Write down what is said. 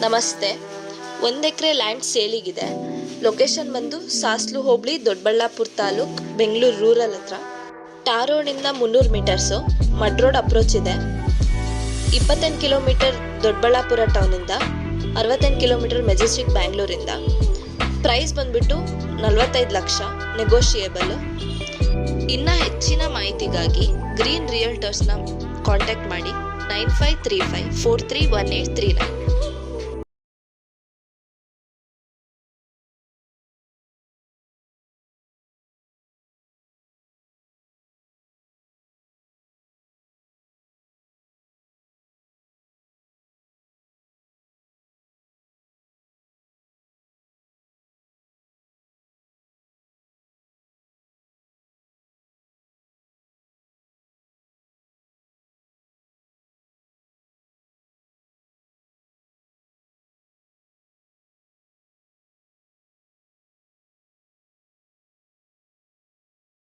ನಮಸ್ತೆ. 1 ಎಕರೆ land ಸೇಲಿಗಿದೆ. Location ಬಂದು ಸಾಸ್ಲು ಹೋಬಳಿ, Doddaballapura taluk, Bengaluru rural ಹತ್ರ. ಟಾರ್ ರೋಡಿಂದ 300 ಮೀಟರ್ಸು. ಮಡ್ ರೋಡ್ ಅಪ್ರೋಚ್ ಇದೆ. 28 ಕಿಲೋಮೀಟರ್ ದೊಡ್ಡಬಳ್ಳಾಪುರ ಟೌನಿಂದ, 68 ಕಿಲೋಮೀಟರ್ ಮೆಜೆಸ್ಟಿಕ್ ಬ್ಯಾಂಗ್ಳೂರಿಂದ. ಪ್ರೈಸ್ ಬಂದ್ಬಿಟ್ಟು 45 ಲಕ್ಷ, ನೆಗೋಷಿಯೇಬಲ್. ಇನ್ನು ಹೆಚ್ಚಿನ ಮಾಹಿತಿಗಾಗಿ ಗ್ರೀನ್ ರಿಯಲ್ಟರ್ಸ್ನ ಕಾಂಟ್ಯಾಕ್ಟ್ ಮಾಡಿ 9535 431839.